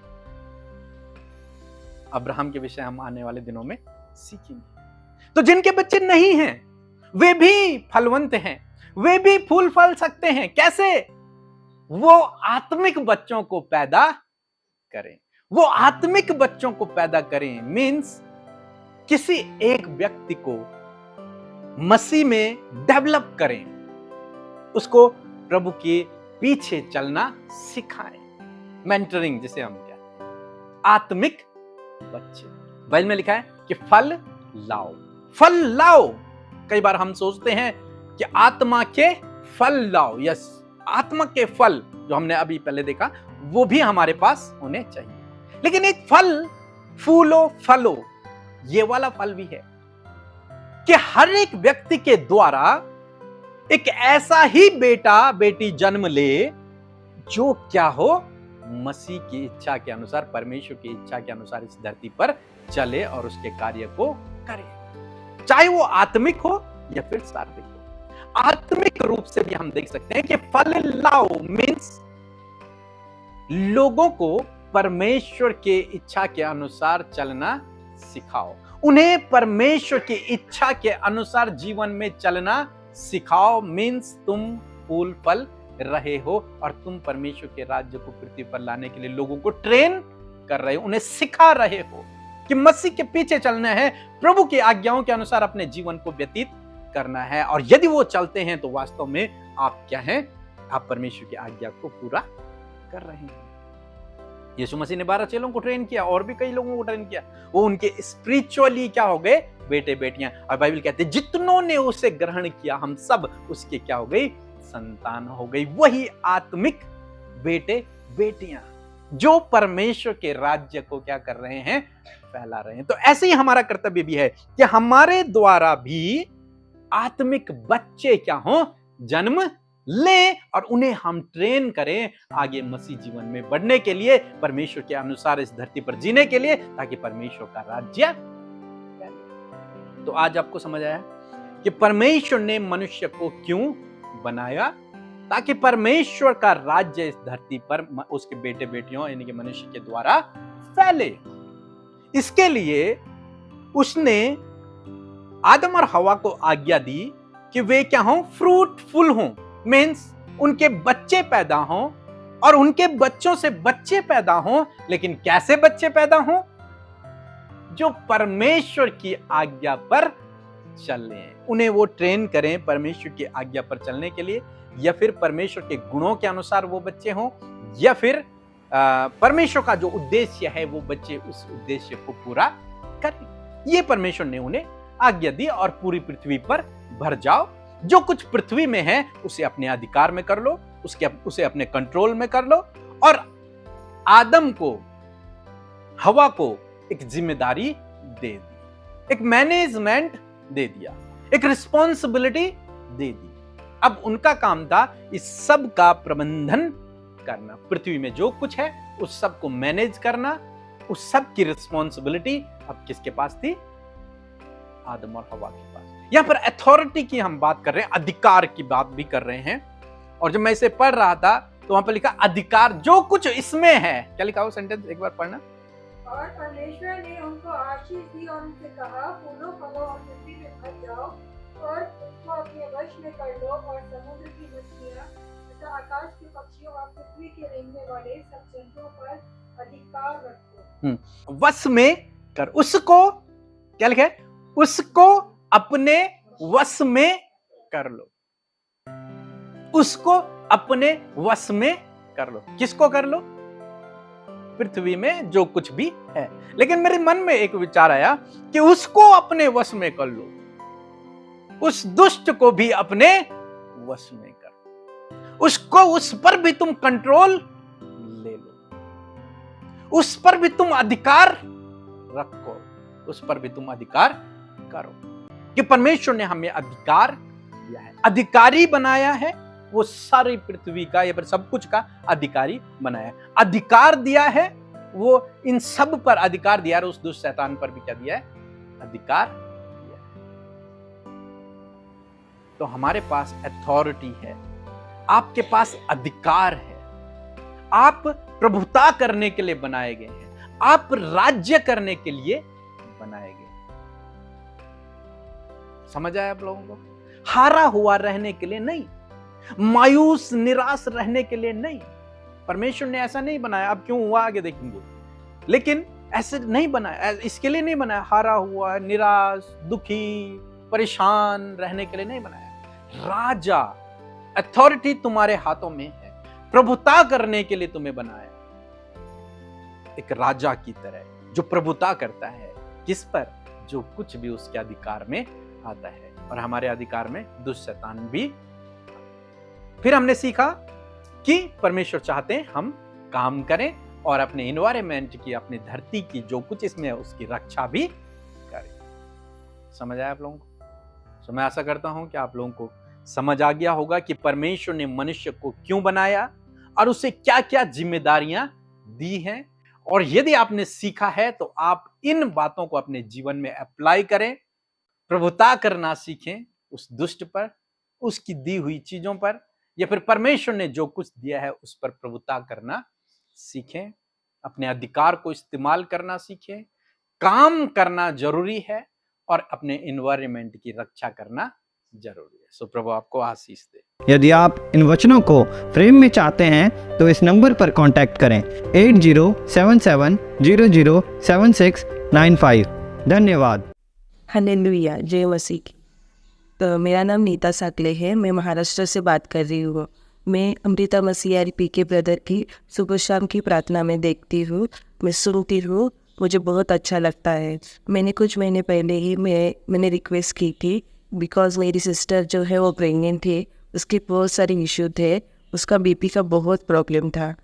अब्राहम के विषय हम आने वाले दिनों में सीखेंगे। तो जिनके बच्चे नहीं हैं वे भी फलवंत हैं, वे भी फूल फल सकते हैं। कैसे? वो आत्मिक बच्चों को पैदा करें। वो आत्मिक बच्चों को पैदा करें मीन्स किसी एक व्यक्ति को मसीह में डेवलप करें, उसको प्रभु के पीछे चलना सिखाएं। मेंटरिंग जिसे हम कहते हैं, आत्मिक बच्चे। बाइबल में लिखा है कि फल लाओ, फल लाओ। कई बार हम सोचते हैं कि आत्मा के फल लाओ। यस, आत्मा के फल जो हमने अभी पहले देखा वो भी हमारे पास होने चाहिए। लेकिन एक फल, फूलो फलो, ये वाला फल भी है कि हर एक व्यक्ति के द्वारा एक ऐसा ही बेटा बेटी जन्म ले जो क्या हो, मसीह की इच्छा के अनुसार, परमेश्वर की इच्छा के अनुसार इस धरती पर चले और उसके कार्य को करे, चाहे वो आत्मिक हो या फिर शारीरिक हो। आत्मिक रूप से भी हम देख सकते हैं कि फल लाओ मीन्स लोगों को परमेश्वर के इच्छा के अनुसार चलना सिखाओ, उन्हें परमेश्वर की इच्छा के अनुसार जीवन में चलना सिखाओ। मीन्स तुम फूल फल रहे हो और तुम परमेश्वर के राज्य को पृथ्वी पर लाने के लिए लोगों को ट्रेन कर रहे हो, उन्हें सिखा रहे हो कि मसीह के पीछे चलना है, प्रभु की आज्ञाओं के अनुसार अपने जीवन को व्यतीत करना है। और यदि वो चलते हैं तो वास्तव में आप क्या हैं? आप परमेश्वर की आज्ञा को पूरा कर रहे हैं। यीशु मसीह ने 12 चेलों को ट्रेन किया और भी कई लोगों को ट्रेन किया। वो उनके स्पिरिचुअली क्या हो गए? बेटे बेटियां। और बाइबल कहते हैं जितनों ने उसे ग्रहण किया हम सब उसके क्या हो गई? संतान हो गई। वही आत्मिक बेटे बेटियां जो परमेश्वर के राज्य को क्या कर रहे हैं? फैला रहे हैं। तो ऐसे ही हमारा कर्तव्य भी है कि हमारे द्वारा भी आत्मिक बच्चे क्या हो? जन्म ले और उन्हें हम ट्रेन करें आगे मसीह जीवन में बढ़ने के लिए, परमेश्वर के अनुसार इस धरती पर जीने के लिए, ताकि परमेश्वर का राज्य फैले। तो आज आपको समझ आया कि परमेश्वर ने मनुष्य को क्यों बनाया? ताकि परमेश्वर का राज्य इस धरती पर उसके बेटे बेटियों यानी कि मनुष्य के द्वारा फैले। इसके लिए उसने आदम और हवा को आज्ञा दी कि वे क्या हों? फ्रूटफुल हों। मीन्स उनके बच्चे पैदा हों और उनके बच्चों से बच्चे पैदा हों। लेकिन कैसे बच्चे पैदा हों? जो परमेश्वर की आज्ञा पर चलें, उन्हें वो ट्रेन करें परमेश्वर की आज्ञा पर चलने के लिए, या फिर परमेश्वर के गुणों के अनुसार वो बच्चे हों, या फिर परमेश्वर का जो उद्देश्य है वो बच्चे उस उद्देश्य को पूरा करें। ये परमेश्वर ने उन्हें आज्ञा दी और पूरी पृथ्वी पर भर जाओ, जो कुछ पृथ्वी में है उसे अपने अधिकार में कर लो, उसे अपने कंट्रोल में कर लो। और आदम को, हवा को एक जिम्मेदारी दे दी, एक मैनेजमेंट दे दिया, एक रिस्पॉन्सिबिलिटी दे दी। अब उनका काम था इस सब का प्रबंधन करना, पृथ्वी में जो कुछ है उस सब को मैनेज करना। उस सब की रिस्पॉन्सिबिलिटी अब किसके पास थी? आदम और हवा के पास। यहां पर अथॉरिटी की हम बात कर रहे हैं, अधिकार की बात भी कर रहे हैं। और जब मैं इसे पढ़ रहा था तो वहां पर लिखा अधिकार जो कुछ इसमें है। क्या लिखा वो सेंटेंस एक बार पढ़ना। और परमेश्वर ने उनको आशीष दी और उनसे कहा, फूलो फलो और पृथ्वी में भर जाओ और उसको अपने वश में कर लो और समुद्र की मछलियां तथा आकाश के पक्षियों और पृथ्वी के रेंगने वाले सब जंतुओं पर अधिकार रखो। वश में कर, उसको क्या लिखा है? उसको अपने वश में कर लो, उसको अपने वश में कर लो। किसको कर लो? पृथ्वी में जो कुछ भी है। लेकिन मेरे मन में एक विचार आया कि उसको अपने वश में कर लो, उस दुष्ट को भी अपने वश में कर। उसको, उस पर भी तुम कंट्रोल ले लो, उस पर भी तुम अधिकार रखो, उस पर भी तुम अधिकार करो। कि परमेश्वर ने हमें अधिकार दिया है, अधिकारी बनाया है, वो सारी पृथ्वी का या फिर सब कुछ का अधिकारी बनाया है, अधिकार दिया है, वो इन सब पर अधिकार दिया है। उस दुष्ट शैतान पर भी क्या दिया है? अधिकार दिया है। तो हमारे पास अथॉरिटी है, आपके पास अधिकार है, आप प्रभुता करने के लिए बनाए गए हैं, आप राज्य करने के लिए बनाए गए। समझ आया आप लोगों को? हारा हुआ रहने के लिए नहीं, मायूस निराश रहने के लिए नहीं। परमेश्वर ने ऐसा नहीं बनाया, अब क्यों हुआ आगे देखेंगे, लेकिन ऐसे नहीं बनाया, इसके लिए नहीं बनाया। हारा हुआ, निराश, दुखी, परेशान रहने के लिए नहीं बनाया। राजा, अथॉरिटी तुम्हारे हाथों में है, प्रभुता करने के लिए तुम्हें बनाया, एक राजा की तरह जो प्रभुता करता है। किस पर? जो कुछ भी उसके अधिकार में आता है, और हमारे अधिकार में दुष्ट शैतान भी। फिर हमने सीखा कि परमेश्वर चाहते हैं हम काम करें और अपने एनवायरनमेंट की, अपनी धरती की जो कुछ इसमें है उसकी रक्षा भी करें। समझ आया आप लोगों को? तो मैं आशा करता हूं कि आप लोगों को समझ आ गया होगा कि परमेश्वर ने मनुष्य को क्यों बनाया और उसे क्या क्या जिम्मेदारियां दी हैं। और यदि आपने सीखा है तो आप इन बातों को अपने जीवन में अप्लाई करें, प्रभुता करना सीखें उस दुष्ट पर, उसकी दी हुई चीजों पर, या फिर परमेश्वर ने जो कुछ दिया है उस पर प्रभुता करना सीखें, अपने अधिकार को इस्तेमाल करना सीखें, काम करना जरूरी है और अपने एनवायरनमेंट की रक्षा करना जरूरी है। सो प्रभु आपको आशीष दे। यदि आप इन वचनों को फ्रेम में चाहते हैं तो इस नंबर पर कांटेक्ट करें 8077007695। धन्यवाद। हालेलुया, जय मसीह की। तो मेरा नाम नीता साकले है, मैं महाराष्ट्र से बात कर रही हूँ। मैं अमृता मसीह यानी पीके ब्रदर की सुबह शाम की प्रार्थना में देखती हूँ, मैं सुनती हूँ, मुझे बहुत अच्छा लगता है। मैंने कुछ महीने पहले ही मैंने रिक्वेस्ट की थी, बिकॉज मेरी सिस्टर जो है वो प्रेग्नेंट थी, उसके बहुत सारे इशू थे, उसका बीपी का बहुत प्रॉब्लम था।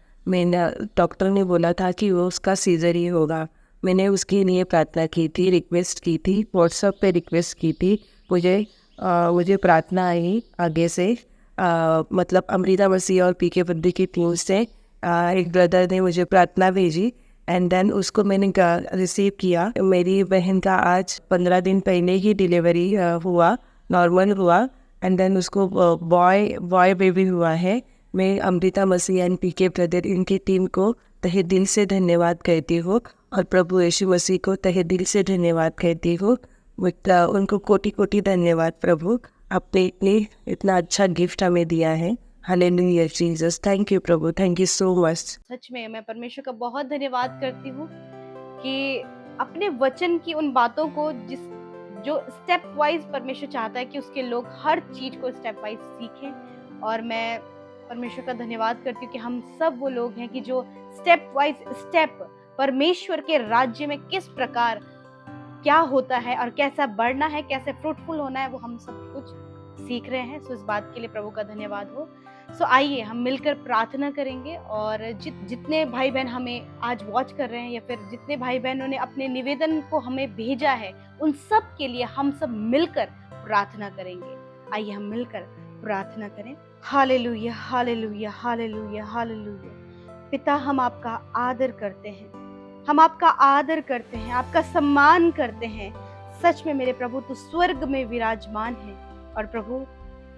डॉक्टर ने बोला था कि वो उसका सीजर ही होगा। मैंने उसके लिए प्रार्थना की थी, रिक्वेस्ट की थी, व्हाट्सएप पे रिक्वेस्ट की थी। मुझे प्रार्थना आई आगे से, मतलब अमृता मसीह और पीके बंदी की टीम से एक ब्रदर ने मुझे प्रार्थना भेजी एंड देन उसको मैंने रिसीव किया। मेरी बहन का आज 15 दिन पहले ही डिलीवरी हुआ, नॉर्मल हुआ, एंड देन उसको बॉय बेबी हुआ है। मैं अमृता मसीह एंड पीके ब्रदर इनकी टीम को तहे दिल से धन्यवाद कहती हूँ और प्रभु यीशु मसीह को तहे दिल से धन्यवाद कहती हूँ। उनको कोटि कोटि धन्यवाद प्रभु, आपने इतना अच्छा गिफ्ट हमें दिया है। हालेलुया जीसस, थैंक यू प्रभु, थैंक यू सो मच। सच में मैं परमेश्वर का बहुत धन्यवाद करती हूँ कि अपने वचन की उन बातों को जो स्टेप वाइज परमेश्वर चाहता है कि उसके लोग हर चीज को स्टेप वाइज सीखें। और मैं परमेश्वर का धन्यवाद करती हूँ कि हम सब वो लोग हैं कि जो स्टेप वाइज स्टेप परमेश्वर के राज्य में किस प्रकार क्या होता है और कैसा बढ़ना है, कैसे फ्रूटफुल होना है, वो हम सब कुछ सीख रहे हैं। सो इस बात के लिए प्रभु का धन्यवाद हो। सो आइए हम मिलकर प्रार्थना करेंगे और जितने भाई बहन हमें आज वॉच कर रहे हैं या फिर जितने भाई बहनों ने अपने निवेदन को हमें भेजा है, उन सब के लिए हम सब मिलकर प्रार्थना करेंगे। आइए हम मिलकर प्रार्थना करें। Hallelujah, hallelujah, hallelujah, hallelujah. पिता, हम आपका आदर करते हैं, हम आपका आदर करते हैं, आपका सम्मान करते हैं। सच में मेरे प्रभु, तू स्वर्ग में विराजमान है और प्रभु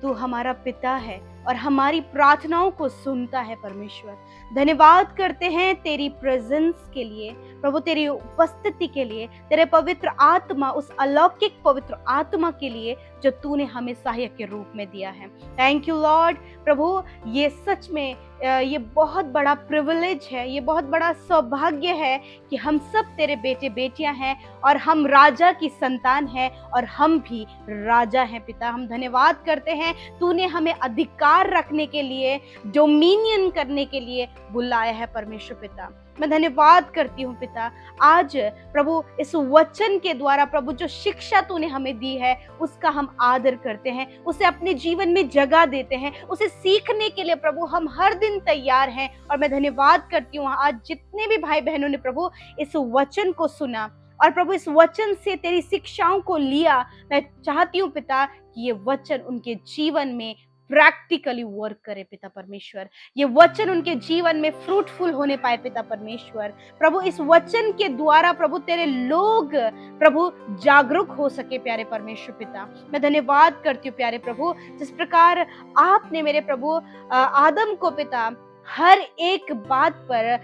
तू हमारा पिता है और हमारी प्रार्थनाओं को सुनता है। परमेश्वर, धन्यवाद करते हैं तेरी प्रेजेंस के लिए प्रभु, तेरी उपस्थिति के लिए, तेरे पवित्र आत्मा, उस अलौकिक पवित्र आत्मा के लिए जो तूने हमें सहायक के रूप में दिया है। Thank you Lord. प्रभु, ये सच में ये बहुत बड़ा प्रिविलेज है, ये बहुत बड़ा सौभाग्य है कि हम सब तेरे बेटे बेटियां हैं और हम राजा की संतान हैं और हम भी राजा हैं। पिता, हम धन्यवाद करते हैं, तूने हमें अधिकार अधिकार रखने के लिए, डोमिनियन करने के लिए बुलाया है परमेश्वर पिता। मैं धन्यवाद करती हूँ पिता, आज प्रभु इस वचन के द्वारा प्रभु जो शिक्षा तूने हमें दी है उसका हम आदर करते हैं, उसे अपने जीवन में जगह देते हैं, उसे सीखने के लिए प्रभु हम हर दिन तैयार हैं। और मैं धन्यवाद करती हूँ आज जितने भी भाई बहनों ने प्रभु इस वचन को सुना और प्रभु इस वचन से तेरी शिक्षाओं को लिया, मैं चाहती हूँ पिता कि ये वचन उनके जीवन में प्रैक्टिकली वर्क करे पिता परमेश्वर, ये वचन उनके जीवन में फ्रूटफुल होने पाए पिता परमेश्वर। प्रभु इस वचन के द्वारा प्रभु तेरे लोग प्रभु जागरूक हो सके प्यारे परमेश्वर पिता। मैं धन्यवाद करती हूँ प्यारे प्रभु, जिस प्रकार आपने मेरे प्रभु आदम को पिता हर एक बात पर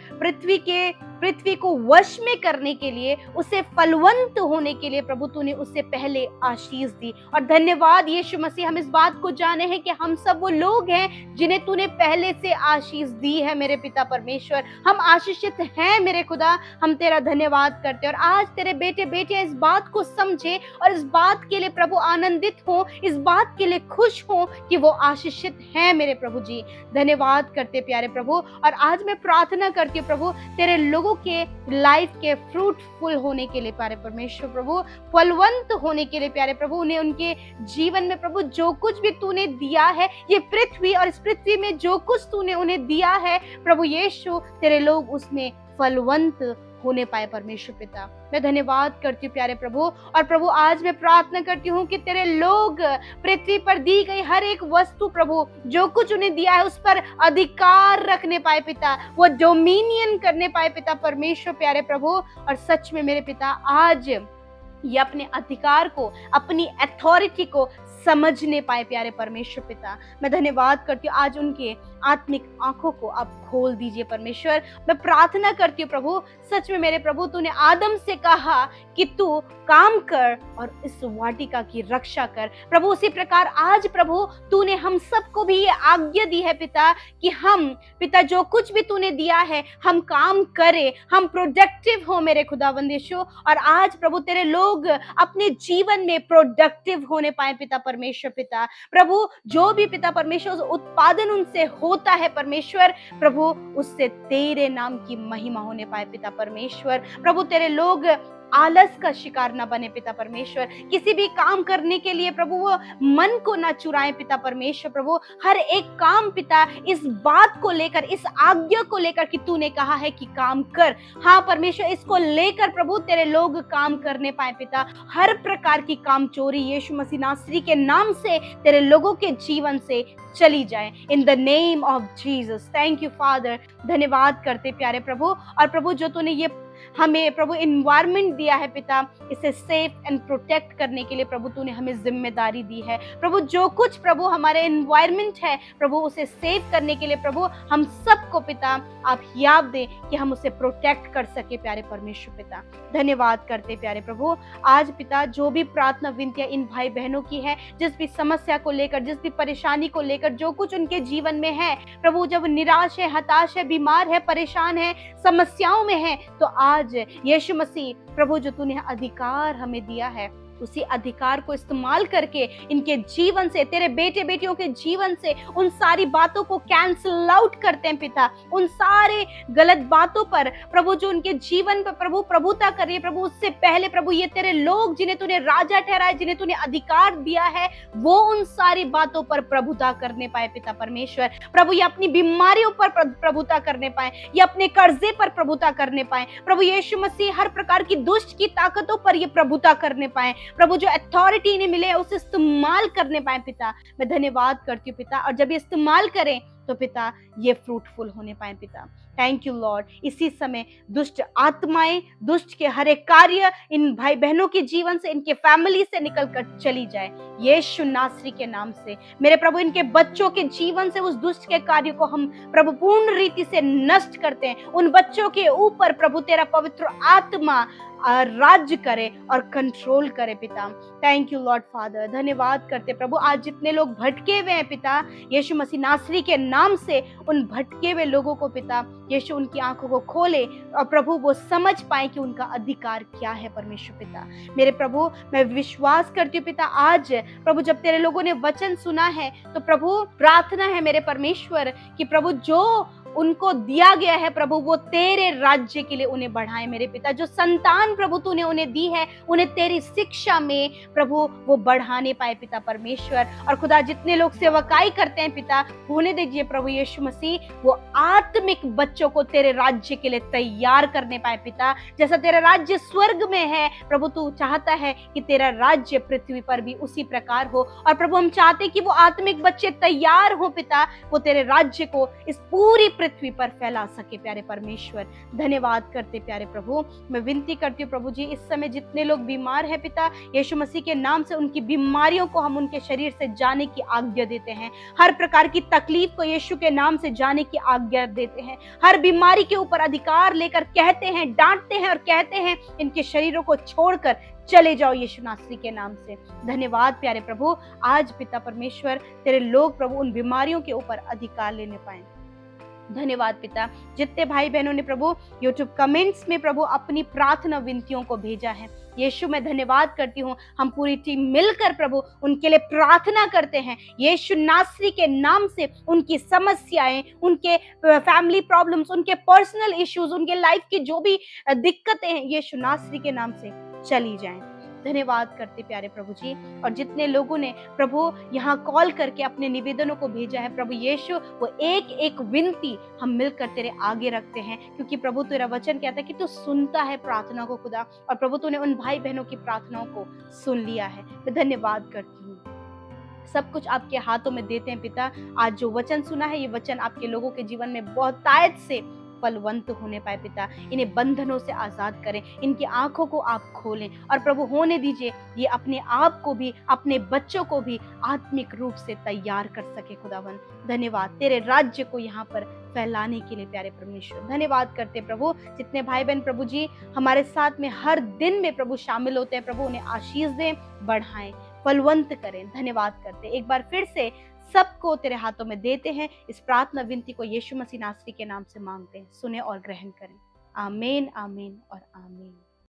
पृथ्वी को वश में करने के लिए, उसे फलवंत होने के लिए प्रभु तूने उससे पहले आशीष दी। और धन्यवाद यीशु मसीह, हम इस बात को जाने हैं कि हम सब वो लोग हैं जिन्हें तूने पहले से आशीष दी है मेरे पिता परमेश्वर। हम आशीषित हैं मेरे खुदा, हम तेरा धन्यवाद करते हैं। और आज तेरे बेटे बेटियां इस बात को समझे और इस बात के लिए प्रभु आनंदित हो, इस बात के लिए खुश हो कि वो आशीषित हैं मेरे प्रभु जी। धन्यवाद करते प्यारे प्रभु। और आज मैं प्रार्थना करती हूँ प्रभु तेरे लोगों के लाइफ के फ्रूटफुल होने के लिए प्यारे परमेश्वर प्रभु, फलवंत होने के लिए प्यारे प्रभु, उन्हें उनके जीवन में प्रभु जो कुछ भी तूने दिया है, ये पृथ्वी और इस पृथ्वी में जो कुछ तूने उन्हें दिया है प्रभु यीशु, तेरे लोग उसमें फलवंत होने पाए परमेश्वर पिता। मैं धन्यवाद करती हूँ प्यारे प्रभु। और प्रभु आज मैं प्रार्थना करती हूँ कि तेरे लोग पृथ्वी पर दी गई हर एक वस्तु प्रभु जो कुछ उन्हें दिया है उस पर अधिकार रखने पाए पिता, वो डोमिनियन करने पाए पिता परमेश्वर प्यारे प्रभु। और सच में मेरे पिता आज ये अपने अधिकार को, अपनी अथॉरिटी को समझने पाए प्यारे परमेश्वर पिता। मैं धन्यवाद करती हूँ आज उनके आत्मिक आंखों को आप खोल दीजिए परमेश्वर। मैं प्रार्थना करती हूँ प्रभु, सच में मेरे प्रभु तूने आदम से कहा कि तू काम कर और इस वाटिका की रक्षा कर प्रभु, उसी प्रकार आज प्रभु तूने हम सबको भी ये आज्ञा दी है पिता कि हम पिता जो कुछ भी तूने दिया है हम काम करें, हम प्रोडक्टिव हो मेरे खुदावंद यीशु। और आज प्रभु तेरे लोग अपने जीवन में प्रोडक्टिव होने पाए पिता परमेश्वर पिता। प्रभु जो भी पिता परमेश्वर उत्पादन उनसे होता है परमेश्वर प्रभु, उससे तेरे नाम की महिमा होने पाए पिता परमेश्वर। प्रभु तेरे लोग आलस का शिकार ना बने पिता परमेश्वर, किसी भी काम करने के लिए प्रभु वो मन को ना चुराए पिता परमेश्वर प्रभु। हर एक काम पिता इस बात को लेकर, इस आज्ञा को लेकर कि तूने कहा है कि काम कर, हाँ परमेश्वर इसको लेकर प्रभु तेरे लोग काम करने पाए पिता। हर प्रकार की काम चोरी यीशु मसीह नासरी के नाम से तेरे लोगों के जीवन से चली जाए in the name of Jesus. Thank you father, धन्यवाद करते प्यारे प्रभु। और प्रभु जो तूने ये हमें प्रभु एनवायरनमेंट दिया है पिता, इसे सेफ एंड प्रोटेक्ट करने के लिए प्रभु तूने हमें जिम्मेदारी दी है प्रभु। जो कुछ प्रभु हमारे एनवायरनमेंट है प्रभु उसे सेव करने के लिए प्रभु हम सबको पिता आप याद दे कि हम उसे प्रोटेक्ट कर सके प्यारे परमेश्वर पिता। धन्यवाद करते प्यारे प्रभु। आज पिता जो भी प्रार्थना विनतियां इन भाई बहनों की है, जिस भी समस्या को लेकर, जिस भी परेशानी को लेकर, जो कुछ उनके जीवन में है प्रभु, जब निराश है, हताश है, बीमार है, परेशान है, समस्याओं में है, तो आज यीशु मसीह प्रभु जो तूने अधिकार हमें दिया है उसी अधिकार को इस्तेमाल करके इनके जीवन से, तेरे बेटे बेटियों के जीवन से उन सारी बातों को कैंसिल आउट करते हैं पिता। उन सारे गलत बातों पर प्रभु जो उनके जीवन पर प्रभु प्रभुता कर रही है प्रभु, उससे पहले प्रभु ये तेरे लोग जिन्हें तूने राजा ठहराया, जिन्हें तूने अधिकार दिया है, वो उन सारी बातों पर प्रभुता करने पाए पिता परमेश्वर प्रभु। ये अपनी बीमारियों पर प्रभुता करने पाए, ये अपने कर्जे पर प्रभुता करने पाए प्रभु यीशु मसीह। हर प्रकार की दुष्ट की ताकतों पर ये प्रभुता करने पाए प्रभु, जो अथॉरिटी इन्हें मिले उसे इस्तेमाल करने पाए पिता। मैं धन्यवाद करती हूँ पिता। और जब ये इस्तेमाल करें तो पिता ये फ्रूटफुल होने पाए पिता। Thank you Lord. इसी समय दुष्ट आत्माएं, दुष्ट के हर एक कार्य इन भाई बहनों के जीवन से, इनके फैमिली से निकल कर चली जाए यीशु नासरी के नाम से। मेरे प्रभु इनके बच्चों के जीवन से उस दुष्ट के कार्य को हम प्रभु पूर्ण रीति से नष्ट करते हैं। उन बच्चों के ऊपर प्रभु तेरा पवित्र आत्मा राज्य करे और कंट्रोल करे पिता। Thank you Lord father. धन्यवाद करते प्रभु। आज जितने लोग भटके हुए हैं पिता, यीशु मसीह नासरी के नाम से उन भटके हुए लोगों को पिता यीशु उनकी आंखों को खोले और प्रभु वो समझ पाए कि उनका अधिकार क्या है। परमेश्वर पिता, मेरे प्रभु मैं विश्वास करती हूँ पिता, आज प्रभु जब तेरे लोगों ने वचन सुना है तो प्रभु प्रार्थना है मेरे परमेश्वर कि प्रभु जो उनको दिया गया है प्रभु वो तेरे राज्य के लिए उन्हें बढ़ाए मेरे पिता। जो संतान प्रभु तूने उन्हें दी है उन्हें तेरी शिक्षा में प्रभु वो बढ़ाने पाए पिता परमेश्वर। और खुदा जितने लोग सेवकाई करते हैं पिता, होने दीजिए प्रभु यीशु मसीह वो आत्मिक बच्चों को तेरे राज्य के लिए तैयार करने पाए पिता। जैसा तेरा राज्य स्वर्ग में है प्रभु, तू चाहता है कि तेरा राज्य पृथ्वी पर भी उसी प्रकार हो। और प्रभु हम चाहते कि वो आत्मिक बच्चे तैयार हो पिता, वो तेरे राज्य को इस पूरी पृथ्वी पर फैला सके प्यारे परमेश्वर। धन्यवाद करते प्यारे प्रभु। मैं विनती करती हूँ प्रभु जी, इस समय जितने लोग बीमार हैं पिता, यीशु मसीह के नाम से उनकी बीमारियों को हम उनके शरीर से जाने की आज्ञा देते हैं। हर प्रकार की तकलीफ को यीशु के नाम से जाने की आज्ञा देते हैं। हर बीमारी के ऊपर अधिकार लेकर कहते हैं, डांटते हैं और कहते हैं इनके शरीरों को छोड़कर चले जाओ यीशु नासरी के नाम से। धन्यवाद प्यारे प्रभु। आज पिता परमेश्वर तेरे लोग प्रभु उन बीमारियों के ऊपर अधिकार लेने पाए। धन्यवाद पिता। जितने भाई बहनों ने प्रभु YouTube कमेंट्स में प्रभु अपनी प्रार्थना विनतियों को भेजा है, यीशु मैं धन्यवाद करती हूँ। हम पूरी टीम मिलकर प्रभु उनके लिए प्रार्थना करते हैं यीशु नासरी के नाम से। उनकी समस्याएं, उनके फैमिली प्रॉब्लम्स, उनके पर्सनल इश्यूज, उनके लाइफ की जो भी दिक्कतें हैं यीशु नासरी के नाम से चली जाएं। धन्यवाद करते प्यारे प्रभु जी। और जितने लोगों ने प्रभु यहाँ कॉल करके अपने निवेदनों को भेजा है प्रभु यीशु, वो एक एक विनती हम मिलकर तेरे आगे रखते हैं, क्योंकि प्रभु तेरा वचन कहता है कि तू सुनता है प्रार्थना को खुदा। और प्रभु तूने उन भाई बहनों की प्रार्थनाओं को सुन लिया है। मैं धन्यवाद करती हूँ। सब कुछ आपके हाथों में देते हैं पिता। आज जो वचन सुना है ये वचन आपके लोगों के जीवन में बहुत तायत से फलवंत होने पाए पिता। इन्हें बंधनों से आजाद करें, इनकी आंखों को आप खोलें और प्रभु होने दीजिए ये अपने आप को भी, अपने बच्चों को भी आत्मिक रूप से तैयार कर सके खुदावन। धन्यवाद तेरे राज्य को यहाँ पर फैलाने के लिए प्यारे परमेश्वर। धन्यवाद करते प्रभु। जितने भाई बहन प्रभु जी हमारे साथ में हर दिन में प्रभु शामिल होते हैं प्रभु, उन्हें आशीष दें, बढ़ाएं, फलवंत करें। धन्यवाद करते एक बार फिर से सबको तेरे हाथों में देते हैं। इस प्रार्थना विनती को यीशु मसीह नासरी के नाम से मांगते हैं, सुने और ग्रहण करें। आमीन, आमीन और आमीन।